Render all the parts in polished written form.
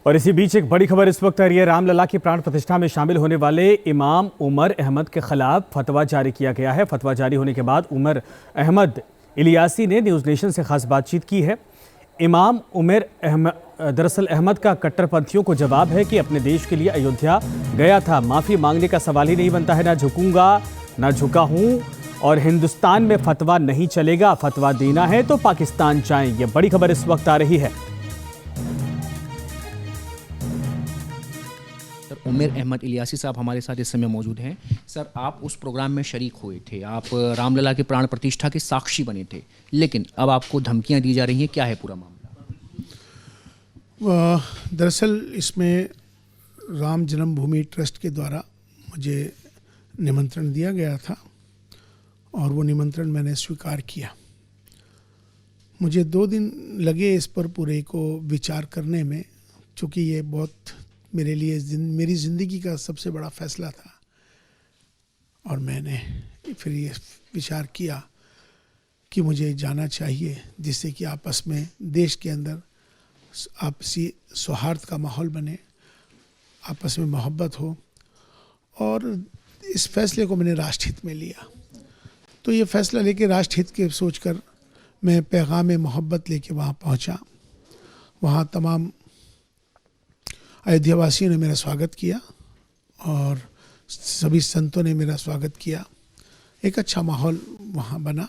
और इसी बीच एक बड़ी खबर इस वक्त आ रही है। रामलला की प्राण प्रतिष्ठा में शामिल होने वाले इमाम उमर अहमद के खिलाफ फतवा जारी किया गया है। फतवा जारी होने के बाद उमर अहमद इलियासी ने न्यूज़ नेशन से खास बातचीत की है। इमाम उमर दरअसल अहमद का कट्टरपंथियों को जवाब है कि अपने देश के लिए अयोध्या गया था, माफ़ी मांगने का सवाल ही नहीं बनता है। ना झुकूंगा ना झुका हूँ और हिंदुस्तान में फतवा नहीं चलेगा। फतवा देना है तो पाकिस्तान जाएं। ये बड़ी खबर इस वक्त आ रही है। उमर अहमद इलियासी साहब हमारे साथ इस समय मौजूद हैं। सर, आप उस प्रोग्राम में शरीक हुए थे, आप रामलला के प्राण प्रतिष्ठा के साक्षी बने थे, लेकिन अब आपको धमकियां दी जा रही हैं। क्या है पूरा मामला? दरअसल इसमें राम जन्मभूमि ट्रस्ट के द्वारा मुझे निमंत्रण दिया गया था और वो निमंत्रण मैंने स्वीकार किया। मुझे 2 दिन लगे इस पर पूरे को विचार करने में, चूँकि ये बहुत मेरे लिए मेरी ज़िंदगी का सबसे बड़ा फ़ैसला था। और मैंने फिर ये विचार किया कि मुझे जाना चाहिए, जिससे कि आपस में देश के अंदर आपसी सौहार्द का माहौल बने, आपस में मोहब्बत हो। और इस फैसले को मैंने राष्ट्रहित में लिया। तो ये फ़ैसला लेके राष्ट्रहित के सोचकर मैं पैगाम मोहब्बत लेके वहाँ पहुँचा। वहाँ तमाम अयोध्या वासियों ने मेरा स्वागत किया और सभी संतों ने मेरा स्वागत किया। एक अच्छा माहौल वहाँ बना।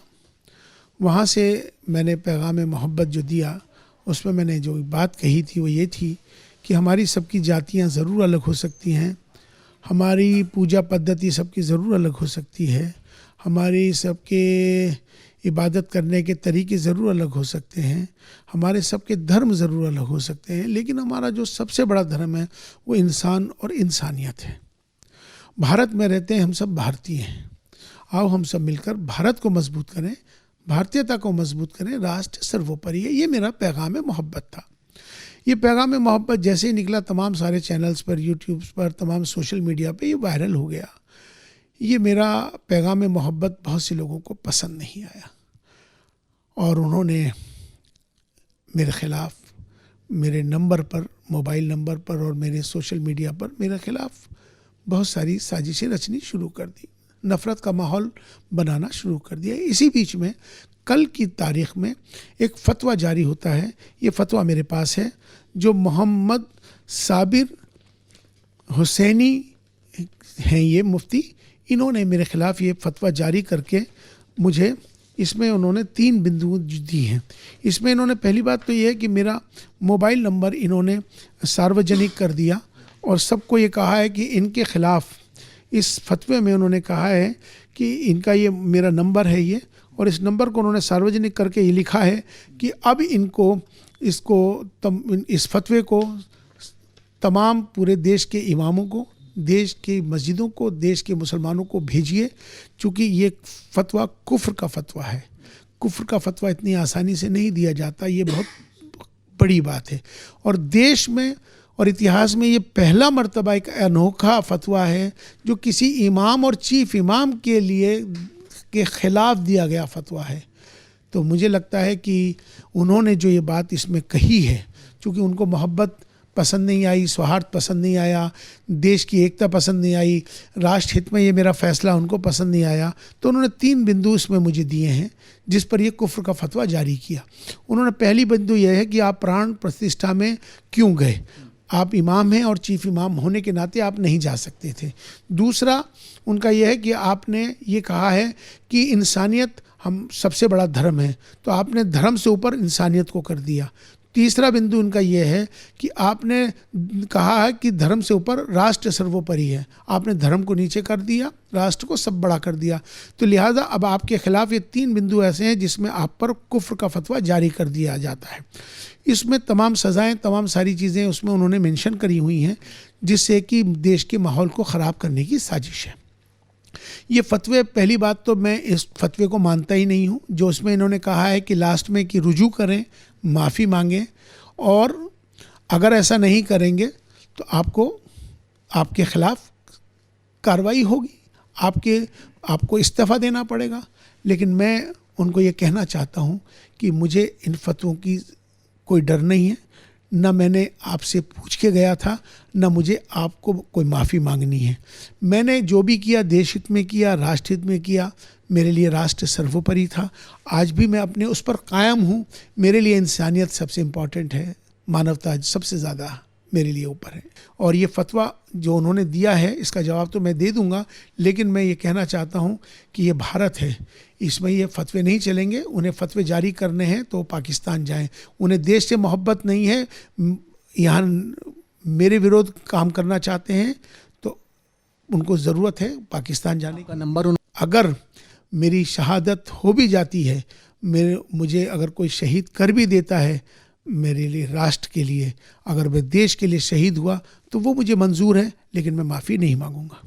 वहाँ से मैंने पैगाम मोहब्बत जो दिया, उसमें मैंने जो बात कही थी वो ये थी कि हमारी सबकी जातियाँ ज़रूर अलग हो सकती हैं, हमारी पूजा पद्धति सबकी ज़रूर अलग हो सकती है, हमारी सबके इबादत करने के तरीके ज़रूर अलग हो सकते हैं, हमारे सबके धर्म ज़रूर अलग हो सकते हैं, लेकिन हमारा जो सबसे बड़ा धर्म है वो इंसान और इंसानियत है। भारत में रहते हैं हम सब भारतीय हैं। आओ हम सब मिलकर भारत को मजबूत करें, भारतीयता को मजबूत करें, राष्ट्र सर्वोपरि है। ये मेरा पैगाम मोहब्बत था। ये पैगाम मोहब्बत जैसे ही निकला, तमाम सारे चैनल्स पर, यूट्यूब पर, तमाम सोशल मीडिया पर ये वायरल हो गया। ये मेरा पैगाम मोहब्बत बहुत से लोगों को पसंद नहीं आया और उन्होंने मेरे ख़िलाफ़ मेरे नंबर पर, मोबाइल नंबर पर और मेरे सोशल मीडिया पर मेरे ख़िलाफ़ बहुत सारी साजिशें रचनी शुरू कर दी, नफ़रत का माहौल बनाना शुरू कर दिया। इसी बीच में कल की तारीख़ में एक फ़तवा जारी होता है। ये फ़तवा मेरे पास है, जो मोहम्मद साबिर हुसैनी हैं, ये मुफ्ती, इन्होंने मेरे ख़िलाफ़ ये फ़तवा जारी करके मुझे, इसमें उन्होंने 3 बिंदु दी हैं। इसमें इन्होंने पहली बात तो ये है कि मेरा मोबाइल नंबर इन्होंने सार्वजनिक कर दिया और सबको ये कहा है कि इनके ख़िलाफ़ इस फतवे में उन्होंने कहा है कि इनका ये मेरा नंबर है ये, और इस नंबर को उन्होंने सार्वजनिक करके ये लिखा है कि अब इस फतवे को तमाम पूरे देश के इमामों को, देश की मस्जिदों को, देश के मुसलमानों को भेजिए, चूँकि ये फतवा कुफ्र का फतवा है। कुफ्र का फतवा इतनी आसानी से नहीं दिया जाता, ये बहुत बड़ी बात है। और देश में और इतिहास में ये पहला मर्तबा एक अनोखा फतवा है जो किसी इमाम और चीफ इमाम के लिए के ख़िलाफ़ दिया गया फतवा है। तो मुझे लगता है कि उन्होंने जो ये बात इसमें कही है, चूँकि उनको मोहब्बत पसंद नहीं आई, सौहार्द पसंद नहीं आया, देश की एकता पसंद नहीं आई, राष्ट्रहित में ये मेरा फ़ैसला उनको पसंद नहीं आया, तो उन्होंने 3 बिंदु इसमें मुझे दिए हैं जिस पर ये कुफ्र का फतवा जारी किया। उन्होंने पहली बिंदु यह है कि आप प्राण प्रतिष्ठा में क्यों गए, आप इमाम हैं और चीफ इमाम होने के नाते आप नहीं जा सकते थे। दूसरा उनका यह है कि आपने ये कहा है कि इंसानियत हम सबसे बड़ा धर्म है, तो आपने धर्म से ऊपर इंसानियत को कर दिया। तीसरा बिंदु उनका यह है कि आपने कहा है कि धर्म से ऊपर राष्ट्र सर्वोपरि है, आपने धर्म को नीचे कर दिया, राष्ट्र को सब बड़ा कर दिया। तो लिहाजा अब आपके ख़िलाफ़ ये 3 बिंदु ऐसे हैं जिसमें आप पर कुफ्र का फतवा जारी कर दिया जाता है। इसमें तमाम सज़ाएँ, तमाम सारी चीज़ें उसमें उन्होंने मेंशन करी हुई हैं, जिससे कि देश के माहौल को ख़राब करने की साजिश है। ये फतवे, पहली बात तो मैं इस फतवे को मानता ही नहीं हूँ, जो उसमें इन्होंने कहा है कि लास्ट में कि रुजू करें, माफ़ी मांगें, और अगर ऐसा नहीं करेंगे तो आपके ख़िलाफ़ कार्रवाई होगी, आपको इस्तीफ़ा देना पड़ेगा। लेकिन मैं उनको ये कहना चाहता हूँ कि मुझे इन फतवों की कोई डर नहीं है, न मैंने आपसे पूछ के गया था, न मुझे आपको कोई माफ़ी मांगनी है। मैंने जो भी किया देश हित में किया, राष्ट्र हित में किया। मेरे लिए राष्ट्र सर्वोपरि था। आज भी मैं अपने उस पर कायम हूँ। मेरे लिए इंसानियत सबसे इम्पॉर्टेंट है, मानवता सबसे ज़्यादा मेरे लिए ऊपर है। और ये फतवा जो उन्होंने दिया है इसका जवाब तो मैं दे दूंगा, लेकिन मैं ये कहना चाहता हूँ कि ये भारत है, इसमें ये फतवे नहीं चलेंगे। उन्हें फतवे जारी करने हैं तो पाकिस्तान जाएं। उन्हें देश से मोहब्बत नहीं है, यहाँ मेरे विरोध काम करना चाहते हैं तो उनको ज़रूरत है पाकिस्तान जाने का। नंबर अगर मेरी शहादत हो भी जाती है, मुझे अगर कोई शहीद कर भी देता है मेरे लिए, राष्ट्र के लिए, अगर मैं देश के लिए शहीद हुआ तो वो मुझे मंजूर है, लेकिन मैं माफ़ी नहीं मांगूंगा।